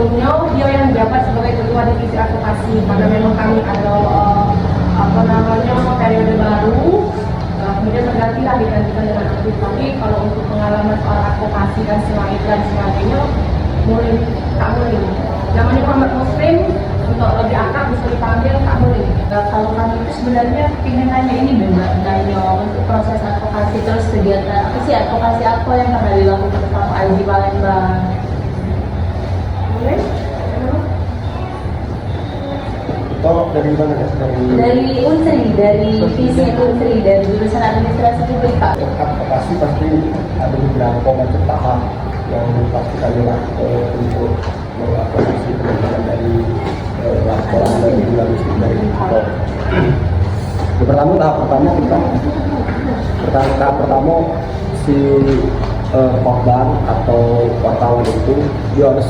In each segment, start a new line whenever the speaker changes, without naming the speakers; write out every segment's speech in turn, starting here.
sebelumnya dia yang menjabat sebagai ketua divisi advokasi, karena memang kami ada periode baru. Kemudian tergantilah digantikan dengan aktif lagi. Kalau untuk pengalaman soal advokasi dan sebagainya mulai Kak Mulin. Zamannya Muhammad Muslim, untuk lebih akrab bisa dipanggil Kak Mulin.
Kalau kami itu sebenarnya ingin nanya ini nanya untuk proses advokasi, terus kegiatan apa sih advokasi apa yang pernah dilakukan sama ALG Palembang?
Mulai?
Oh, dari mana ya?
Dari Unsri, dari visi Unsri, dari jurusan administrasi publik Pak.
Advokasi pasti ada beberapa macam tahap yang pasti kami lakukan untuk mengadvokasi teman-teman dari laporan dari jurnalistik dari kita. Tahap pertama si korban atau wartawan itu dia harus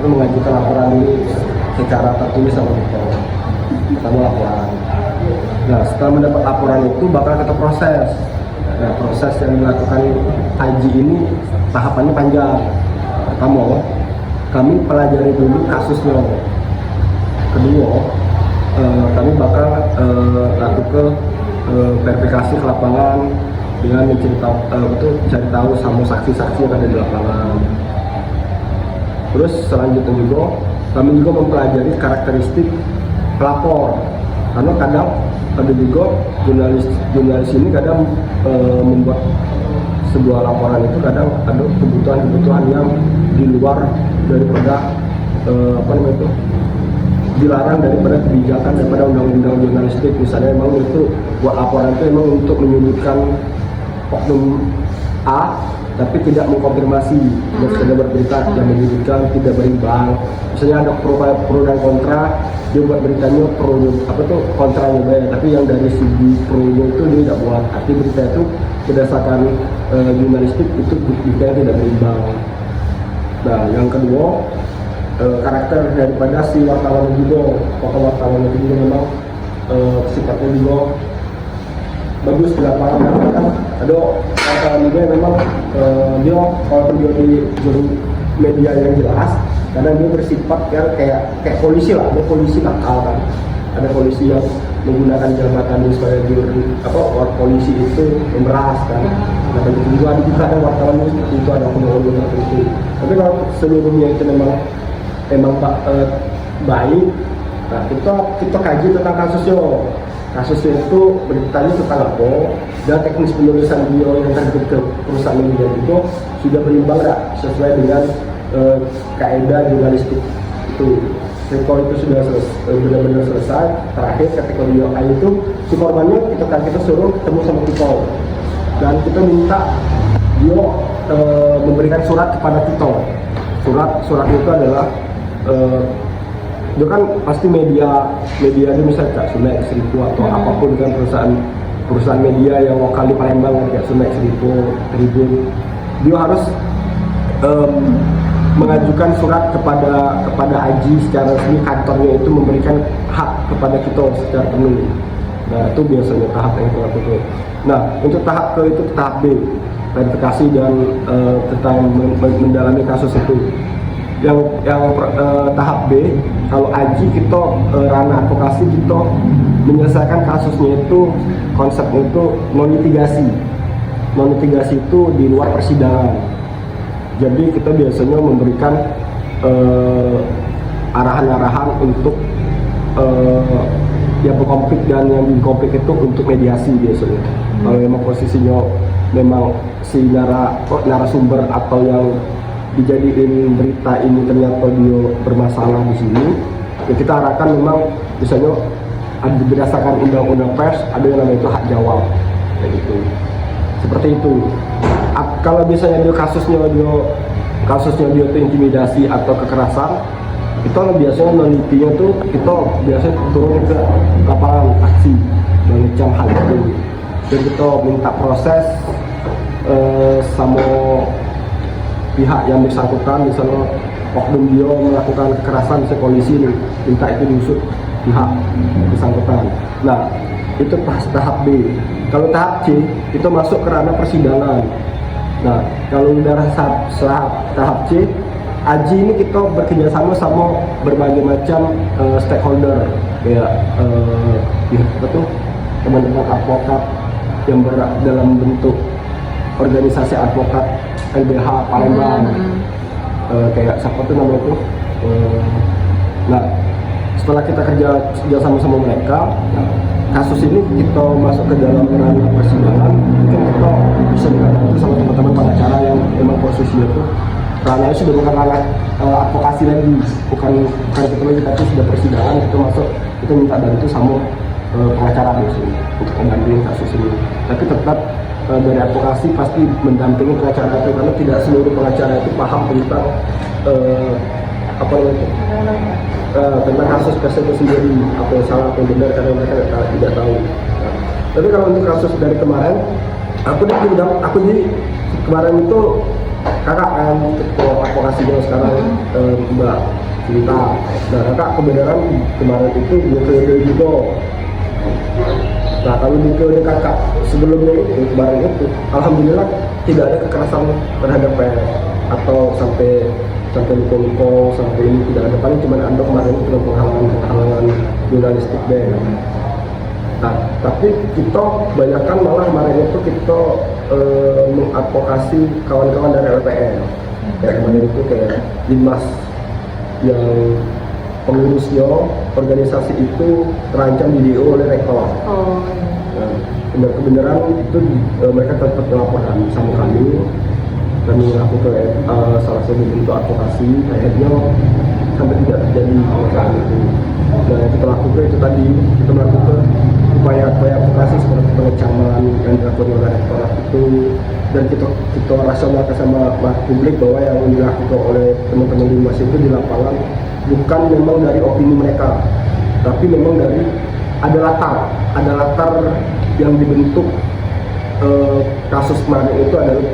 mengajukan laporan ini secara tertulis sama kita. Pertama laporan. Nah, setelah mendapat laporan itu bakal kita proses. Nah, proses yang dilakukan haji ini tahapannya panjang. Pertama, kami pelajari dulu kasusnya. Kedua, kami bakal lakukan verifikasi ke lapangan dengan cari tahu sama saksi-saksi yang ada di lapangan. Terus selanjutnya juga kami juga mempelajari karakteristik pelapor, karena kadang ada juga jurnalis ini kadang membuat sebuah laporan itu kadang ada kebutuhan yang di luar daripada dilarang daripada kebijakan daripada undang-undang jurnalistik. Misalnya memang itu buat laporan itu memang untuk menyudutkan oknum A, tapi tidak mengkonfirmasi, dan sekedar berberita yang menyudutkan, tidak berimbang. Misalnya ada pro dan kontra, dia buat beritanya kontranya banyak, tapi yang dari segi pro-nya itu dia tidak buat. Tapi berita itu berdasarkan jurnalistik itu berita tidak berimbang. Nah, yang kedua, karakter daripada si wartawan juga, tokoh wartawan itu juga memang sifatnya juga bagus di lapangan. Kan ada wartawan juga yang memang dia kalau dia di juru media yang jelas, karena dia bersifat kan kayak polisi lah, ada polisi nakal kan, ada polisi yang menggunakan jabatan supaya polisi itu memeras kan. Nah, begitu juga ada wartawan seperti itu, ada penolong seperti itu. Tapi kalau seluruhnya itu memang baik, nah kita kaji tentang kasusnya itu beritanya tentang apa, dan teknis penulisan dia yang terbit ke perusahaan media itu sudah berimbang nggak sesuai dengan kaidah jurnalistik itu. Kalau itu sudah benar-benar selesai, terakhir ketika dia itu si korbannya kita suruh ketemu sama kita, dan kita minta dia memberikan surat kepada kita. Surat itu adalah itu kan pasti media itu misalnya Kak Sumek, Seribu atau apapun kan perusahaan media yang lokal di Palembang kayak Sumek, Seribu, Tribun, dia harus mengajukan surat kepada Haji secara resmi, kantornya itu memberikan hak kepada kita secara penuh. Nah, itu biasanya tahap yang kita lakukan. Nah, untuk tahap itu tahap B, verifikasi dan tentang mendalami kasus itu. Yang tahap B, kalau Aji kita ranah advokasi, kita menyelesaikan kasusnya itu konsepnya itu non litigasi itu di luar persidangan. Jadi kita biasanya memberikan arahan-arahan untuk yang berkonflik dan yang dikonflik itu untuk mediasi biasanya. Kalau memang posisinya memang si narasumber atau yang dijadiin berita ini ternyata dia bermasalah di sini, ya kita arahkan memang misalnya berdasarkan undang-undang pers ada yang namanya itu hak jawab, kayak gitu. Seperti itu. Kalau biasanya dia kasusnya itu intimidasi atau kekerasan, kita biasanya menelitinya tuh kita biasanya turun ke lapangan aksi mengecam hal itu, dan kita minta proses sama pihak yang bersangkutan. Misalnya oknum dia melakukan kekerasan, misalnya polisi ini minta itu diusut pihak bersangkutan. Nah, itu tahap B. Kalau tahap C, kita masuk ke ranah persidangan. Nah, kalau udah tahap C, Aji ini kita bekerjasama sama berbagai macam stakeholder, kayak apa tuh, teman-teman advokat yang bergerak dalam bentuk organisasi advokat LBH Palembang. Kayak siapa tuh namanya tuh. Nah, setelah kita kerja sama mereka, nah, kasus ini kita masuk ke dalam ranah persidangan, mungkin kita bisa dikatakan sama teman-teman pengacara yang memang posisinya tuh ranahnya sudah bukan ranah advokasi lagi, bukan kita lagi, tapi sudah persidangan. Kita masuk, kita minta bantu sama pengacara di sini untuk mendampingi kasus ini. Tapi tetap dari advokasi pasti mendampingi pengacara itu, karena tidak seluruh pengacara itu paham tentang apa namanya tentang kasus tersebut sendiri, apa yang salah, apa yang benar, karena mereka tidak tahu. Nah, tapi kalau untuk kasus dari kemarin, aku di kemarin itu kakak kan ketua advokasinya sekarang, Mbak Cinta. Nah, kakak kebenaran kemarin itu dia periode juga. Nah, kalau di periode kakak sebelumnya itu kemarin itu, alhamdulillah tidak ada kekerasan terhadap pers atau sampai luka-luka, sampai ini tidak ada, paling cuma ada kemarin itu penghalangan jurnalistik deh. Nah, tapi kita banyakkan malah kemarin itu kita mengadvokasi kawan-kawan dari LPM. Kayak kemarin itu kayak Dimas yang pengurusnya organisasi itu terancam di DO oleh rektor. Nah, kebenaran itu mereka tetap melaporkan sama kami. Kami melakukan salah satu bentuk advokasi, akhirnya sampai tidak terjadi kecelakaan itu. Nah, yang kita lakukan itu tadi, kita melakukan upaya advokasi seperti pengecaman yang dilakukan oleh rektorat itu, dan kita rasionalkan sama publik bahwa yang dilakukan oleh teman-teman di Mas itu di lapangan bukan memang dari opini mereka, tapi memang dari ada latar yang dibentuk. Kasus kemarin itu adalah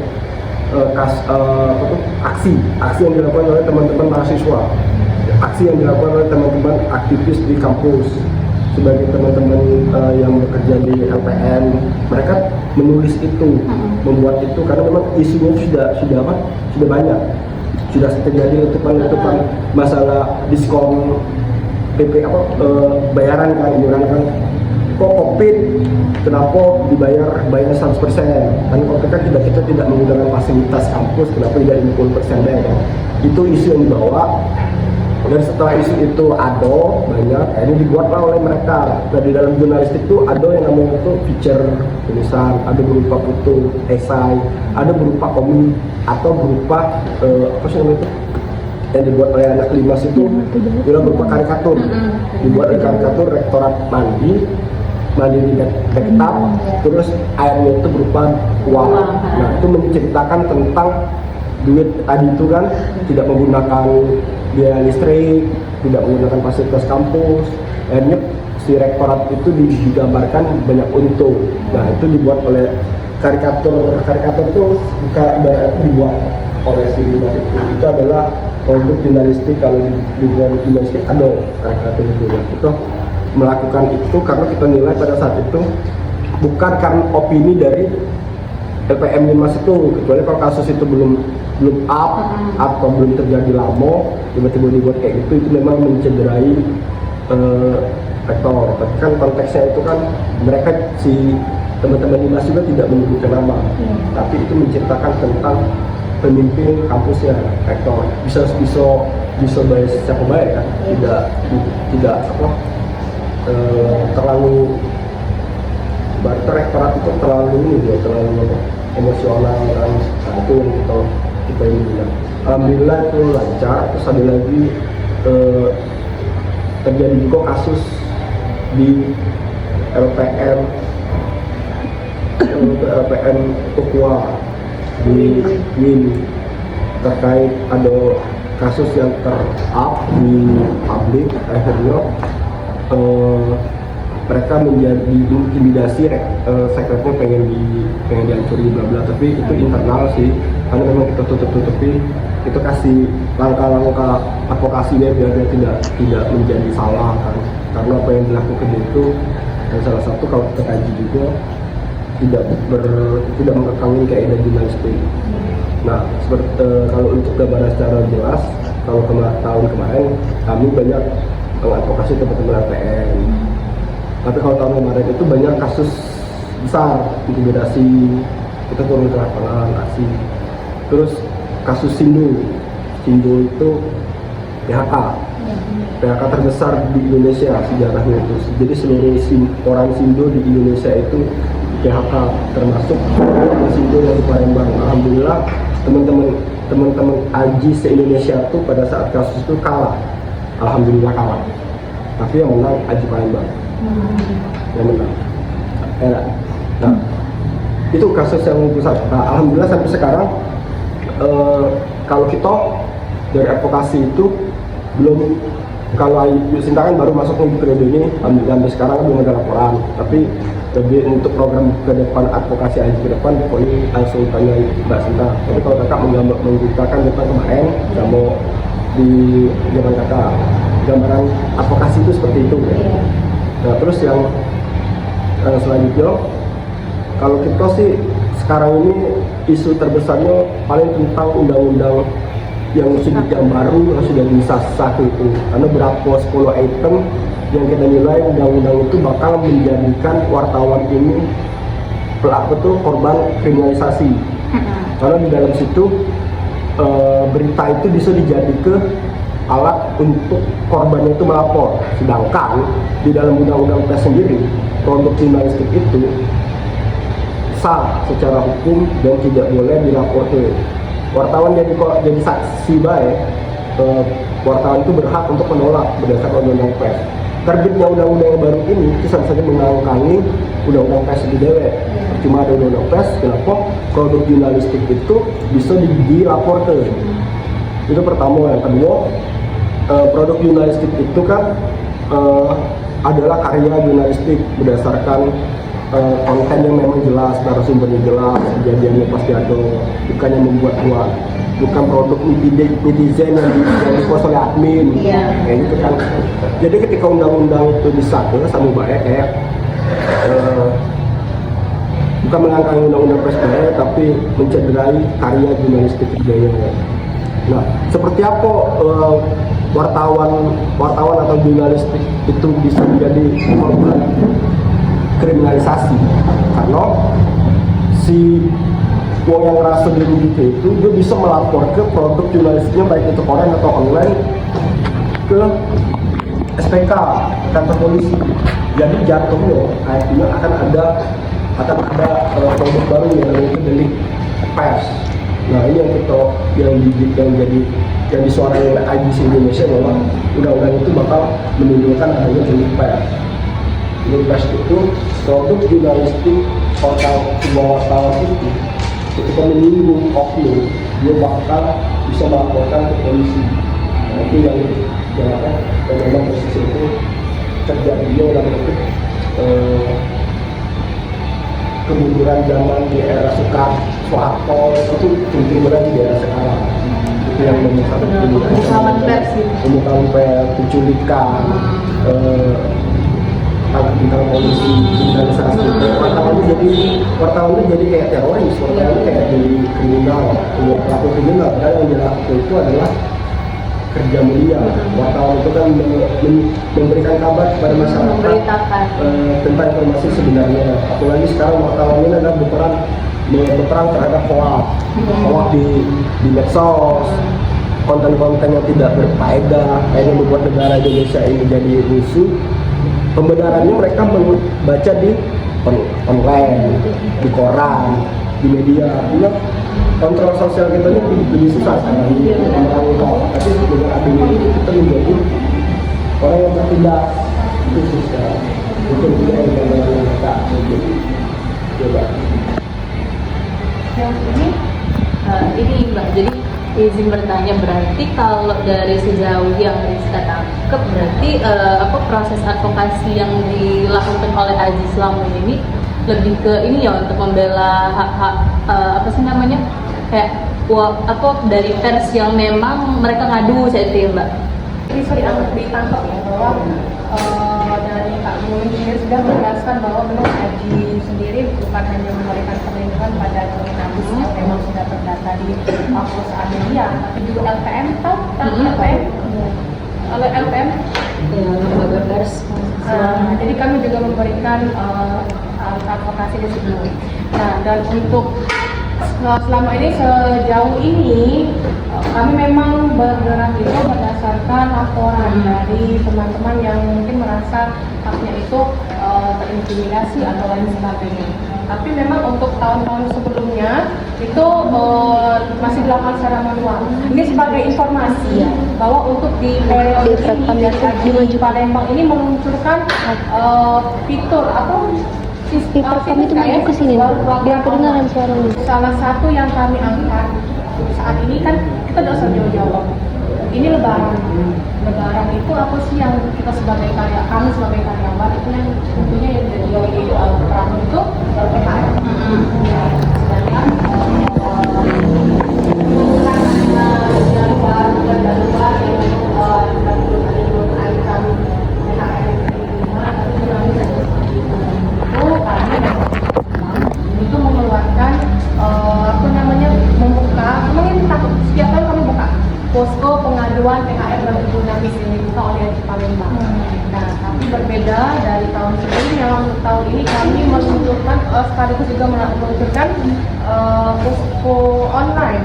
aksi yang dilakukan oleh teman-teman mahasiswa, aksi yang dilakukan oleh teman-teman aktivis di kampus, sebagai teman-teman yang bekerja di LPM. Mereka menulis itu, membuat itu karena memang isunya sudah banyak, sudah terjadi letupan masalah diskon PP bayaran kan, iuran kan. Kok COVID kenapa bayar 100%? Kan kalau kita tidak menggunakan fasilitas kampus, kenapa tidak 50% deh? Itu isu yang dibawa. Dan setelah isu itu ada banyak, ini dibuatlah oleh mereka. Nah, di dalam jurnalistik itu ada yang namanya itu feature tulisan, ada berupa foto, esai, ada berupa komik, atau berupa apa sih namanya itu yang dibuat oleh anak Limas itu berupa karikatur. Dibuat oleh karikatur rektorat mandi di Dektap, terus airnya itu berupa uang. Nah, itu menceritakan tentang duit tadi itu kan, tidak menggunakan biaya listrik, tidak menggunakan fasilitas kampus. Akhirnya si rektorat itu digambarkan banyak untung. Nah, itu dibuat oleh karikatur itu bukan dibuat oleh si Limas itu adalah produk jurnalistik. Kalau di jurnalistik ada karikatur itu melakukan itu karena kita nilai pada saat itu bukan karena opini dari LPM Limas itu, kecuali kalau kasus itu belum up atau belum terjadi lama, tiba-tiba dibuat kayak gitu, itu memang mencederai rektor. Tapi kan konteksnya itu kan mereka si teman-teman Limas juga tidak menyebutkan nama, tapi itu menceritakan tentang pemimpin kampusnya, rektor. Bisa bayar siapa bayar kan, tidak terlalu rektorat itu terlalu emosional kan. Nah, itu yang kita ini bilang. Alhamdulillah itu lancar. Terus ada lagi terjadi juga kasus di LPM Ukwa di WIN, terkait ada kasus yang ter-up di publik. Akhirnya mereka menjadi intimidasi, sekretnya pengen dihancuri bla bla, tapi itu internal sih, karena memang kita tutupi, kita kasih langkah-langkah advokasinya biar dia tidak menjadi salah kan, karena apa yang dilakukan itu, dan salah satu kalau kita kaji juga tidak mengekangin kaidah jurnalistik. Nah, kalau untuk gambaran secara jelas, kalau tahun kemarin kami banyak mengadvokasi teman-teman LPM. Tapi kalau tahun kemarin itu banyak kasus besar, intimidasi, kita turun ke lapangan, aksi. Terus kasus Sindo itu PHK terbesar di Indonesia sejarahnya itu. Jadi seluruh orang Sindo di Indonesia itu PHK, termasuk Sindo yang di Palembang. Alhamdulillah teman-teman AJI se-Indonesia itu pada saat kasus itu kalah. Alhamdulillah kalah. Tapi yang menang AJI Palembang. Yang menang. Nah, itu kasus yang besar. Nah, alhamdulillah sampai sekarang kalau kita dari advokasi itu belum, kalau Sinta kan baru masuk ke periode ini, alhamdulillah sampai sekarang belum ada laporan. Tapi lebih untuk program ke depan, advokasi AJI ke depan, pokoknya langsung tanya Mbak Sinta. Tapi kalau kakak menggambarkan tentang kemarin, nggak mau di zaman kakak gambaran advokasi itu seperti itu. Nah, terus yang selanjutnya, kalau kita sih sekarang ini isu terbesarnya paling tentang undang-undang yang sudah baru yang sudah disahkan itu, karena berapa 10 item yang kita nilai undang-undang itu bakal menjadikan wartawan ini pelaku tuh korban kriminalisasi. Karena di dalam situ berita itu bisa dijadikan alat untuk korbannya itu melapor. Sedangkan di dalam undang-undang pers sendiri, produk jurnalistik itu sah secara hukum dan tidak boleh dilaporkan. Wartawan jadi saksi baik, wartawan itu berhak untuk menolak berdasarkan undang-undang pers. Terbitnya undang-undang yang baru ini itu sama saja mengangkangi undang-undang pers itu dewek. Cuma ada undang-undang pers, kenapa produk jurnalistik itu bisa dilaporkan? Itu pertama. Yang kedua, produk jurnalistik itu kan adalah karya jurnalistik berdasarkan konten yang memang jelas, narasumbernya jelas, kejadiannya pasti ada, bukan yang membuat-buat, bukan produk netizen yang dipost oleh admin, kayak gitu kan. Jadi ketika undang-undang itu disahkan sama baik kayak bukan mengangkat undang-undang pers baik, tapi mencederai karya jurnalistik budaya. Nah, seperti apa wartawan atau jurnalistik itu bisa menjadi korban kriminalisasi? Karena si wong yang ngerasa dirugikan itu dia bisa melapor ke produk jurnalistiknya baik itu koran atau online ke SPK, kantor polisi. Jadi jatuhnya akhirnya akan ada produk baru yang namanya delik pers. Nah, ini yang kita yang disuarakan oleh AJI Indonesia bahwa undang-undang itu bakal menimbulkan adanya delik pers. Delik pers itu produk jurnalistik sebuah wartawan itu ketika menyinggung oknum, dia bakal bisa melaporkan ke polisi. Nah, itu yang memang posisi itu terjadinya dalam bentuk kemunduran zaman di era Soeharto itu kemunduran di era sekarang. Itu yang menyebabkan
pembukaan pers,
pembukaan pers, penculikan, tentang polisi, kriminalisasi. Wartawan jadi kayak teroris, wartawan kayak jadi kriminal, pelaku kriminal. Karena yang dilakukan itu adalah kerja mulia. Wartawan itu kan memberikan kabar kepada masyarakat tentang informasi sebenarnya. Apalagi sekarang wartawan ini adalah berperang terhadap hoax di medsos, konten-konten yang tidak berfaedah, yang membuat negara Indonesia ini jadi rusuh. Pembenarannya mereka membaca di online, di koran, di media. Artinya kontrol sosial kita ini lebih susah sekarang. Tapi dengan adanya itu kita menjadi orang yang bertindak itu susah. Mungkin juga yang kita coba.
Yang ini Mbak, jadi izin bertanya, berarti kalau dari sejauh yang Rizka tangkap, berarti proses advokasi yang dilakukan oleh AJI selama ini lebih ke ini ya, untuk membela hak-hak dari pers yang memang mereka ngadu saya itu ya Mbak.
Ini bisa ditangkap ya bahwa dari Kak Mulin sendiri sudah menjelaskan bahwa memang Aji sendiri bukan hanya memberikan perlindungan pada jurnalis yang memang sudah terdata di perusahaan media, tapi juga LPM, LPM.
Ya, lembaga pers.
Jadi kami juga memberikan advokasi di situ. Nah, dan untuk selama ini sejauh ini kami memang bergerak itu berdasarkan laporan dari teman-teman yang mungkin merasa haknya itu terintimidasi atau lain sebagainya. Tapi memang untuk tahun-tahun sebelumnya itu masih dilakukan secara manual. Ini sebagai informasi bahwa untuk di periode ini di Palembang ini meluncurkan fitur atau
Paper kami itu mau ke sini, biar kedengaran suara lu.
Salah satu yang kami angkat saat ini kan kita tidak usah jauh-jauh. Ini Lebaran. Lebaran itu apa sih yang kita sebagai kami sebagai karyawan itu yang tentunya yang jadi peran itu PHR. Sedangkan itu mengeluarkan membuka, kemarin setiap kali kami buka posko pengaduan THR bagi jurnalis ini dibuka oleh Aji Palembang. Nah, tapi berbeda dari tahun sebelumnya, untuk tahun ini kami meluncurkan sekaligus juga meluncurkan posko online.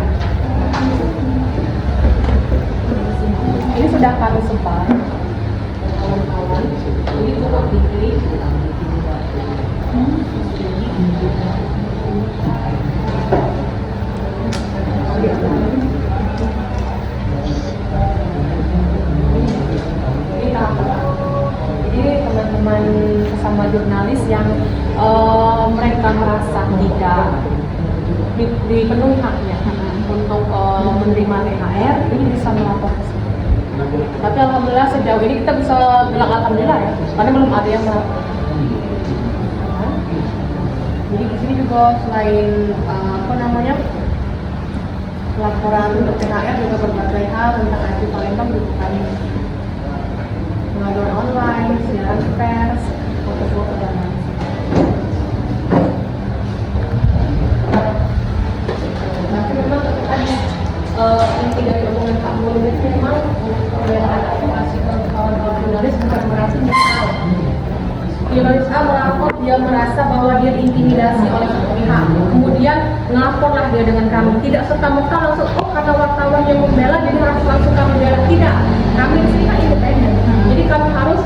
Ini sudah kami sebar kawan-kawan. Ini cukup diklik. Jadi teman-teman sesama jurnalis yang mereka merasa tidak dipenuhi haknya untuk menerima THR, ini bisa melapor ke sini. Tapi alhamdulillah sejauh ini kita bisa bilang alhamdulillah ya, karena belum ada yang melapor. Jadi di sini juga selain laporan untuk THR juga berbagai hal tentang Aji Palembang juga kami pengaduan online, siaran pers, foto-foto dan lain. Tapi memang ada inti dari omongan Kak Mulin itu memang pembelaan advokasi kawan-kawan jurnalis bukan berarti nyesal. Jurnalis A melapor, dia merasa bahwa dia diintimidasi oleh satu pihak, kemudian melaporlah dia dengan kami. Tidak serta-merta langsung, karena wartawan yang membela jadi harus langsung kami bela. Tidak, kami di sini kan independen. Jadi kami harus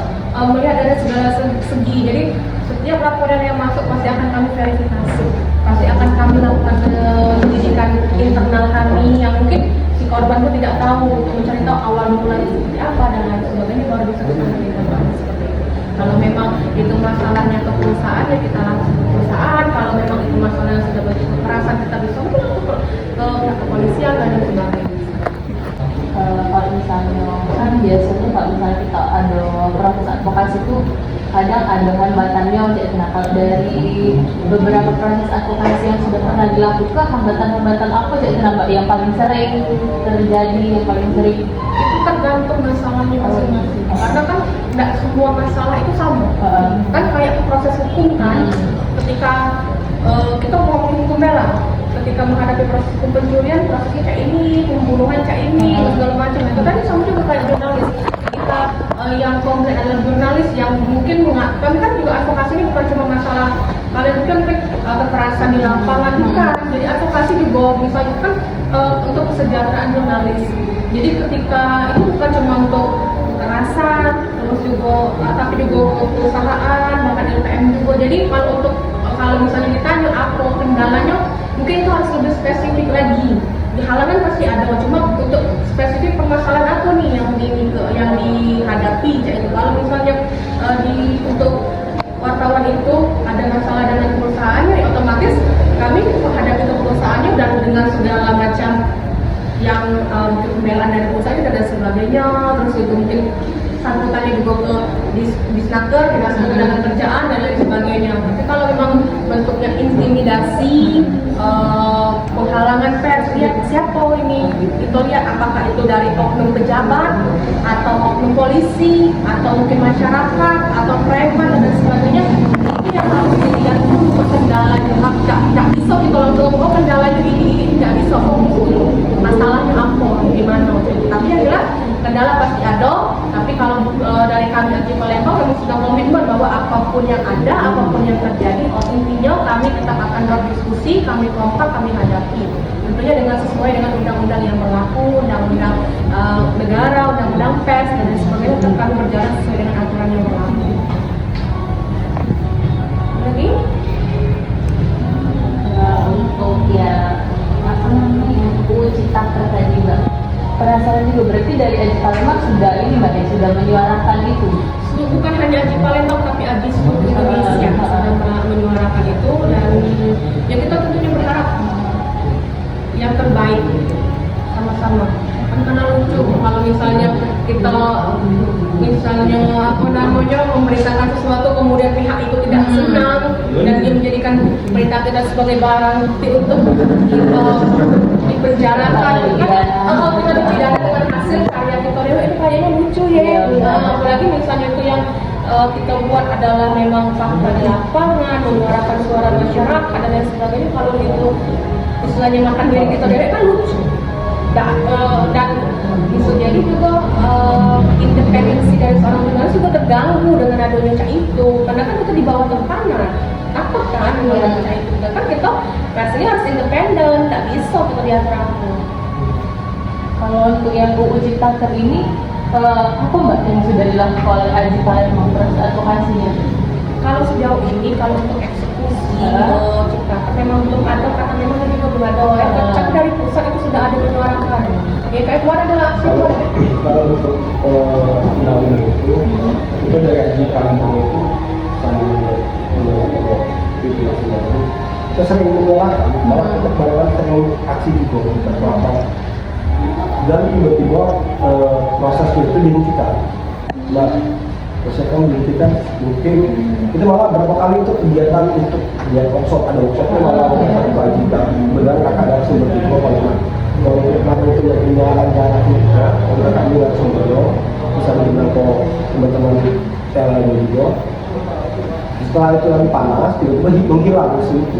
melihat dari segala segi. Jadi setiap laporan yang masuk pasti akan kami verifikasi, pasti akan kami lakukan pendidikan internal kami yang mungkin si korban pun tidak tahu, untuk mencari tahu awal mulanya seperti apa dan lain sebagainya, baru bisa kita menindaklanjuti seperti itu. Kalau memang itu masalahnya ke perusahaan, ya kita langsung ke perusahaan. Kalau memang itu masalahnya sudah bentuk kekerasan, kita bisa langsung ke kepolisian dan lain sebagainya.
Kalau misalnya kan biasanya kalau misalnya kita ada proses advokasi itu kadang ada hambatannya. Nah, kalau dari beberapa proses advokasi yang sudah pernah dilakukan, hambatan-hambatan apa Mbak yang paling sering terjadi, yang paling sering?
Itu tergantung masalahnya masing-masing. Karena kan tidak semua masalah itu sama. Kan kayak proses hukum kan, ketika kita mau hukum bela, ketika menghadapi proses hukum pencurian, prosesnya kayak ini, pembunuhan kayak ini, segala macam. Itu kan sama juga kayak jurnalis. Kita yang konkret adalah jurnalis yang mungkin kami kan juga advokasi ini bukan cuma masalah kalian mungkin kekerasan di lapangan, bukan. Jadi advokasi juga misalnya kan untuk kesejahteraan jurnalis. Jadi ketika itu bukan cuma untuk kekerasan, terus juga tapi juga untuk perusahaan, bahkan LPM juga. Jadi kalau misalnya ditanya apa kendalanya, mungkin itu harus lebih spesifik lagi. Di halaman pasti ada, cuma untuk spesifik permasalahan apa nih yang dihadapi. Jadi kalau misalnya untuk wartawan itu ada masalah dengan perusahaannya, ya otomatis kami menghadapi ke perusahaannya dan dengan segala macam yang pembelaan dari perusahaan dan sebagainya. Terus itu mungkin sambutannya juga ke disnaker, tidak sesuai dengan kerjaan dan lain sebagainya. Tapi kalau memang bentuknya intimidasi, penghalangan pers, lihat siapa ini, itu lihat apakah itu dari oknum pejabat atau oknum polisi atau mungkin masyarakat atau preman dan sebagainya. Itu yang harus dilihat dulu kendalanya. Tidak bisa gitu langsung oh kendalanya ini tidak bisa masalahnya apa gimana. Tapi yang jelas kendala pasti ada. Tapi kalau dari kami Aji Palembang kami sudah komitmen bahwa apapun yang ada, apapun yang terjadi, intinya kami tetap akan berdiskusi, kami kompak, kami hadapi. Tentunya dengan sesuai dengan undang-undang yang berlaku, undang-undang negara, undang-undang pers dan sebagainya, tetap kami berjalan sesuai dengan aturan yang berlaku. Lagi?
Untuk ya apa namanya UU Ciptaker tadi Mbak, penasaran juga berarti dari Aji Palembang sudah ini Mbak ya, sudah menyuarakan itu.
Bukan hanya Aji Palembang tapi Aji seluruh Indonesia sudah menyuarakan itu, dan ya kita tentunya berharap yang terbaik sama-sama. Karena lucu kalau misalnya kita apa namanya memberitakan sesuatu kemudian pihak itu tidak senang dan dia menjadikan berita kita sebagai barang bukti untuk kita dipenjarakan kan kita dipidana dengan hasil karya kita itu kayaknya lucu ya. Apalagi misalnya itu yang kita buat adalah memang fakta di lapangan, menyuarakan suara masyarakat dan lain sebagainya. Kalau itu istilahnya makan diri kita kan lucu. Dan bisa jadi juga independensi dari seorang jurnalis juga terganggu dengan adanya cak itu, karena kan kita di bawah tekanan, takut kan dengan cak itu. Kan kita rasanya harus independen, tak bisa kita diatur-atur.
Kalau untuk yang UU Ciptaker ini apa Mbak yang sudah dilakukan oleh Aji Palembang proses advokasinya?
Kalau sejauh ini kalau untuk eksekusi Ciptaker memang belum ada, karena memang juga belum ada ya. Tapi dari pusat itu sudah ada menyuarakan. Ya kayak kemarin adalah aksi
kalau untuk undang-undang itu dari Aji Palembang itu sambil kita sering menyuarakan, malah kita kemarin sering aksi juga berapa. Dan tiba-tiba prosesnya itu dihentikan. Nah, prosesnya dihentikan mungkin kita malah berapa kali itu kegiatan untuk workshop, ada workshopnya malah bagi benar kakak langsung bertiga kalau itu yang punya acara kita, kalau kami langsung berdoa bisa mengenal teman-teman yang lain juga. Setelah itu lagi panas, tiba-tiba menghilang isu itu.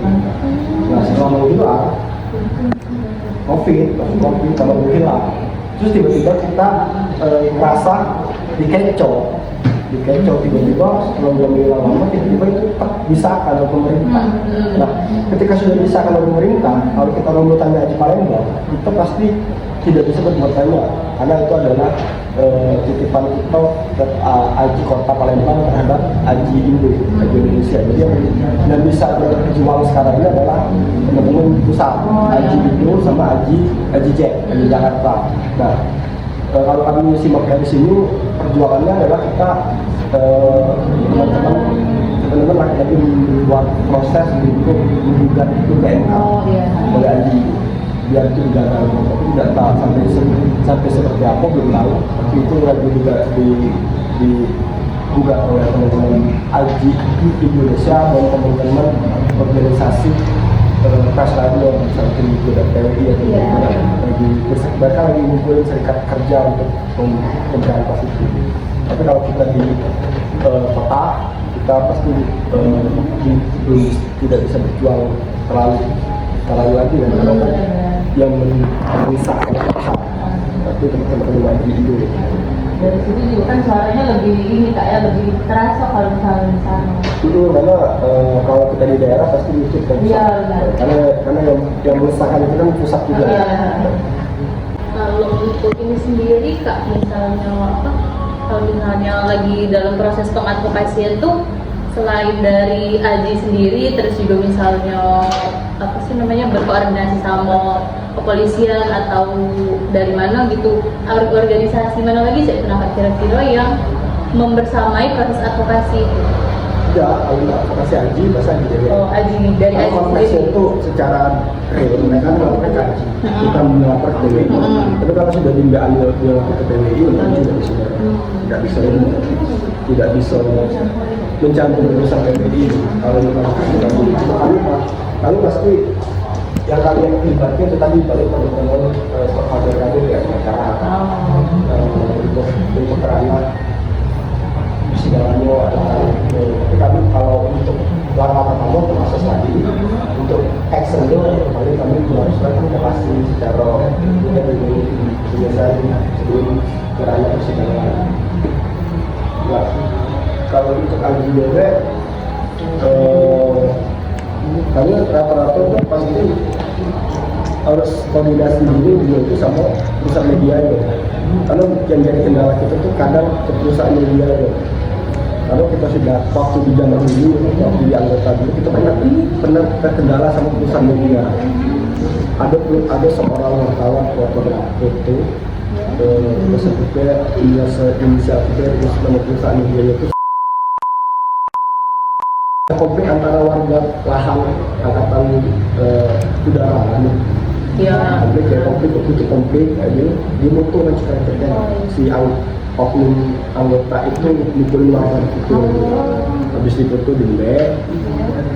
Nah, setelah menghilang COVID kalau menghilang, terus tiba-tiba kita merasa dikecoh tiba-tiba setelah udah menghilang lama, tiba-tiba itu disahkan oleh pemerintah. Nah, ketika sudah disahkan oleh pemerintah, kalau kita mau tanya Aji Palembang, kita pasti tidak bisa berbuat banyak, karena itu adalah titipan kita Aji Kota Palembang terhadap Aji Indonesia. Jadi yang bisa berjuang sekarang ini adalah teman-teman di pusat, Aji Indo sama Aji Jack di Jakarta. Nah, kalau kami simak dari sini, perjuangannya adalah kita teman-teman lagi membuat proses untuk menggugat itu ke MK oleh Aji, biar itu digagal. Tapi tidak tahu sampai seperti apa belum tahu. Tapi itu lagi juga digugat oleh teman-teman Aji Indonesia dan teman-teman organisasi pers lainnya, misalnya juga PWI atau lagi mereka lagi ngumpulin serikat kerja untuk memberantas itu. Tapi kalau kita di kota, kita pasti tidak bisa berjuang terlalu lagi kan, yang memisahkan kota. Tapi teman-teman lagi itu
dari situ juga kan suaranya lebih ini kayak lebih terasa kalau misalnya di sana.
Dulu karena kalau kita di daerah pasti lucu kan, karena yang meresahkan itu kan pusat juga.
Kalau untuk ini sendiri Kak, misalnya apa? Kalau misalnya lagi dalam proses pengadvokasian tuh, selain dari Aji sendiri, terus juga misalnya apa sih namanya berkoordinasi sama kepolisian atau dari mana gitu, organisasi mana lagi saya pernah kira-kira yang membersamai proses advokasi itu?
Tidak, kalau advokasi Aji, bahasa Aji dari
Aji dari Aji
sendiri itu secara real mereka melakukan kaji, bukan melapor ke PWI. Tapi kalau sudah diambil ke PWI, tidak bisa mencampur urusan PWI. Kalau kami pasti yang kami libatkan itu tadi balik teman-teman stakeholder tadi ya masyarakat untuk kerana persidangannya tapi kami kalau untuk langkah pertama proses tadi untuk action itu kembali kami harus kasih secara biasa sebelum kerana persidangan. Nah, kalau untuk LGBT kami rata-rata itu pasti harus koordinasi dulu dia itu sama perusahaan media ya. Karena yang jadi kendala kita tuh kadang ke perusahaan media ya. Kalau kita sudah waktu di zaman dulu, waktu di anggota dulu kita pernah terkendala sama perusahaan media. Ada seorang wartawan fotografer itu sebutnya inisiatifnya perusahaan media itu konflik antara warga lahan angkatan udara kan.
Ya.
Konflik aja dia moto kan ceritanya si oknum anggota itu mukul warga itu habis difoto di bed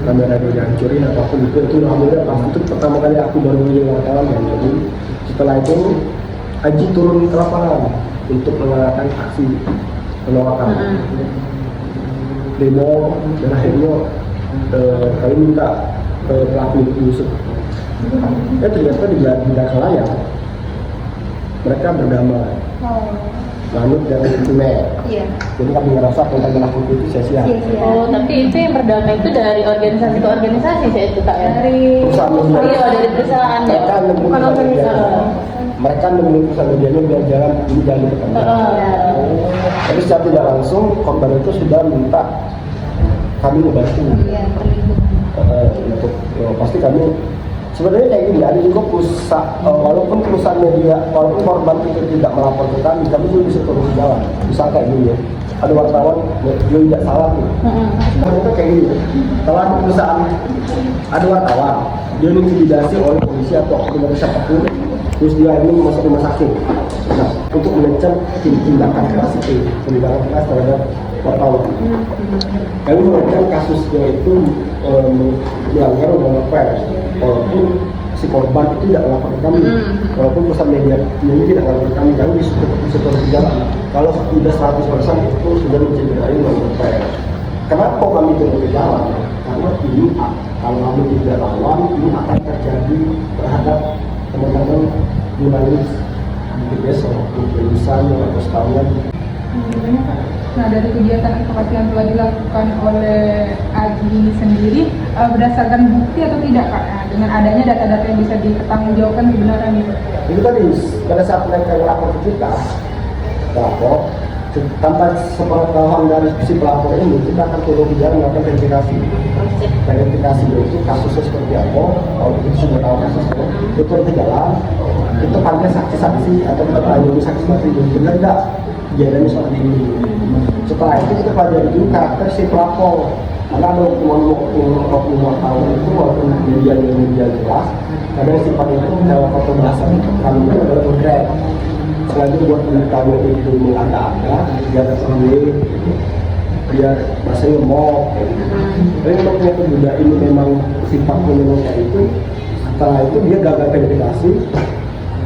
kamera dia hancurin apapun itu alhamdulillah pas itu pertama kali aku baru menjadi wartawan kan. Jadi setelah itu Aji turun ke lapangan untuk mengadakan aksi penolakan demo dan akhirnya kami minta pelaku diusut. Ternyata di belakang layar mereka berdamai, lanjut dari internet.
Iya.
Jadi kami merasa konten pelaku itu sia-sia.
Oh, tapi itu yang berdamai itu dari organisasi ke organisasi saya itu tak ya?
Perusahaan media.
Iya, dari perusahaan ya.
Mereka nemuin
Bukan
perusahaan media.
organisasi.
Mereka nemuin perusahaan medianya biar jalan ini jalan berkembang. Tapi secara tidak langsung korban itu sudah minta kami membantu untuk pasti kami sebenarnya kayak gini. Ada juga walaupun perusahaan media, walaupun korban itu tidak melapor ke kami juga bisa terus jalan. Bisa kayak gini ya. Ada wartawan dia tidak salah nih. Itu kayak gini. Kalau ada perusahaan, ada wartawan, dia diintimidasi oleh polisi atau oknum siapapun, terus dia ini masuk rumah sakit. Nah, untuk mengecek tindakan keras itu, tindakan keras terhadap wartawan. Kami mengecek kasusnya itu melanggar undang-undang pers, walaupun si korban itu tidak melapor ke kami, walaupun perusahaan media ini tidak melapor ke kami bisa terus berjalan. Kalau tidak 100% itu sudah mencederai undang-undang pers. Kenapa kami turun ke jalan? Karena ini kalau kami tidak lawan, ini akan terjadi terhadap teman-teman jurnalis di besok, tulisan atau setahunan.
Nah, dari kegiatan advokasi yang telah dilakukan oleh Aji ini sendiri berdasarkan bukti atau tidak Kak? Nah, dengan adanya data-data yang bisa dipertanggungjawabkan kebenaran itu.
Itu tadi pada saat mereka melapor ke kita, lapor tanpa sepengetahuan dari si pelapor ini, kita akan turun di jalan melakukan verifikasi. Verifikasi itu kasusnya seperti apa, kalau kita sudah tahu kasusnya, itu turun ke jalan, itu panggil saksi-saksi atau kita tanya saksi-saksi benar enggak kejadiannya seperti ini. Setelah itu kita pelajari juga karakter si pelapor. Karena ada oknum wartawan itu walaupun media jelas, kadang sifat itu dalam foto bahasa kami itu adalah moderat. Selain itu buat beritahu itu mengada-ada, biar sendiri, biar bahasanya mau. Tapi kalau ternyata juga ini memang sifatnya memang kayak itu, setelah itu dia gagal verifikasi.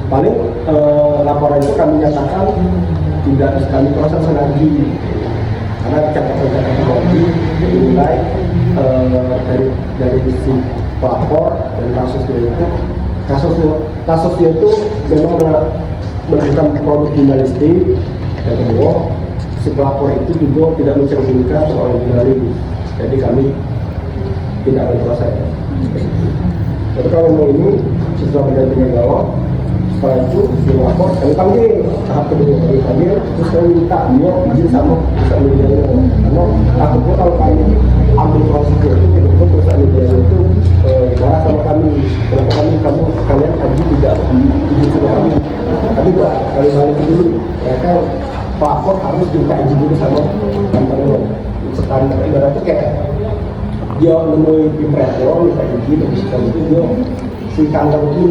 Paling laporan itu kami nyatakan tidak kami proses lagi karena catatan lagi dinilai dari sisi pelapor dan kasusnya itu memang melakukan produk jurnalistik dan kedua si pelapor itu juga tidak mencerminkan soal jurnalis, jadi kami tidak berproses. Jadi kalau mau ini setelah bergantinya gawat, setelah itu dilapor kami panggil tahap kedua, kami panggil terus kami minta dia izin sama perusahaan media karena takutnya kalau kami ambil proses itu betul perusahaan media itu marah sama kami, kenapa kalian tidak izin sama kami. Tapi kali balik dulu mereka pelapor harus minta izin dulu sama kantornya. Sekarang ibaratnya kayak dia menemui imperator minta izin, terus itu dia si kantor itu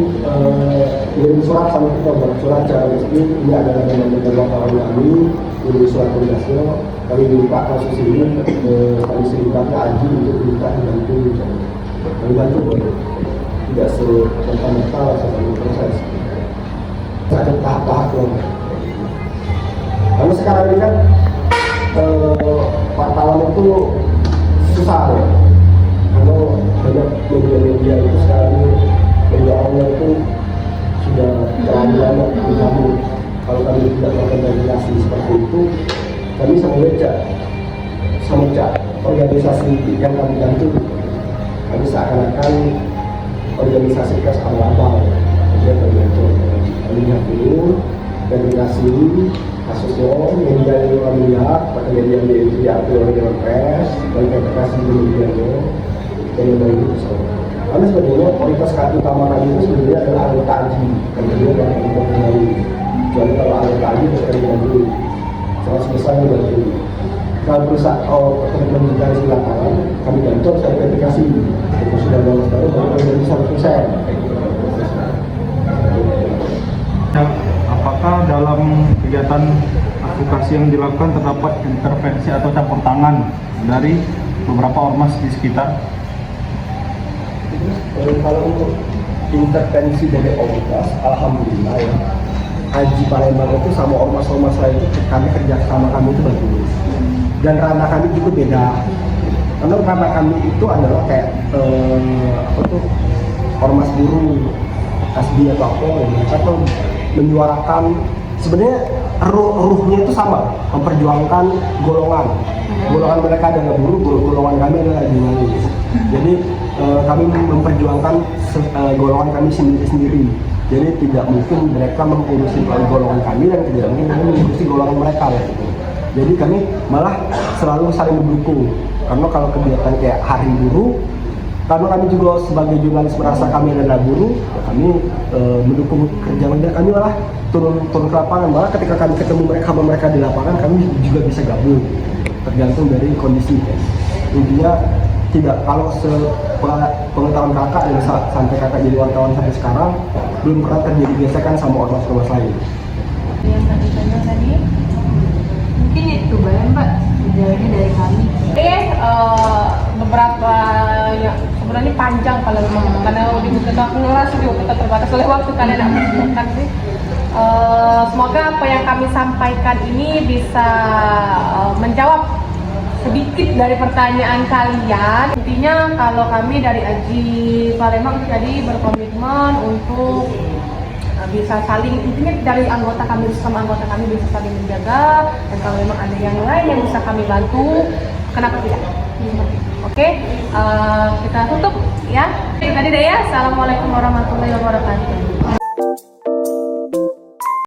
kirim surat sama kita, surat cara ini adalah teman-teman wartawan kami, ini surat tugasnya, kami minta kasus ini, kami sering Aji untuk minta dibantu, kami bantu boleh. tidak serta-merta sebagai proses. Ada tahap-tahapnya. Karena sekarang ini kan wartawan itu susah ya. Karena banyak media-media itu sekarang ini media online itu sudah terlalu lama digabung. Kalau kami tidak melakukan verifikasi seperti itu, kami sama organisasi yang kami bantu. Kami seakan-akan organisasi kes awal-awal. Jadi kami lihat dulu verifikasi kasusnya, media yang kami lihat, pada media yang diakui oleh Dewan Pers, dan verifikasi medianya, dan yang lain itu. Karena sebenarnya otoritas utama kami itu sebenarnya adalah anggota AJI, dan kedua yang kami mempunyai. Kecuali kalau anggota AJI sekali bantu, sangat sebesar bantu. Kalau perusahaan teman-teman juga di lapangan, kami bantu saya verifikasi. Itu sudah lolos baru menjadi 100%.
Apakah dalam kegiatan advokasi yang dilakukan terdapat intervensi atau campur tangan dari beberapa ormas di sekitar?
Kalau untuk intervensi dari ormas, alhamdulillah ya, Haji Palembang itu sama ormas-ormas lain itu kami kerja sama kami itu bagus. Dan ranah kami juga beda. Karena ranah kami itu adalah kayak ormas buruh, kasbi atau apa, mereka tuh menyuarakan sebenarnya ruhnya itu sama, memperjuangkan golongan mereka adalah buruh, golongan kami adalah jurnalis. Jadi kami memperjuangkan golongan kami sendiri. Jadi tidak mungkin mereka mengurusi golongan kami dan tidak mungkin kami mengurusi golongan mereka gitu. Jadi kami malah selalu saling mendukung. Karena kalau kegiatan kayak hari buruh, karena kami juga sebagai jurnalis merasa kami adalah buruh, ya kami mendukung kerja mereka. Kami malah turun ke lapangan. Malah ketika kami ketemu mereka di lapangan, kami juga bisa gabung. Tergantung dari kondisi. Intinya tidak, kalau pengetahuan kakak dan sampai kakak jadi wartawan sampai sekarang belum pernah terjadi gesekan sama ormas-ormas lain.
Yang tadi tanya tadi mungkin itu banyak Mbak sejauhnya dari kami.
Beberapa ya sebenarnya panjang kalau memang karena di kita ngulas kita terbatas oleh waktu kalian nak menentukan sih. Semoga apa yang kami sampaikan ini bisa menjawab sedikit dari pertanyaan kalian. Intinya kalau kami dari AJI Palembang jadi berkomitmen untuk bisa saling, intinya dari anggota kami sama anggota kami bisa saling menjaga, dan kalau memang ada yang lain yang bisa kami bantu, kenapa tidak? Oke, kita tutup ya. Tadi deh ya. Assalamualaikum warahmatullahi wabarakatuh.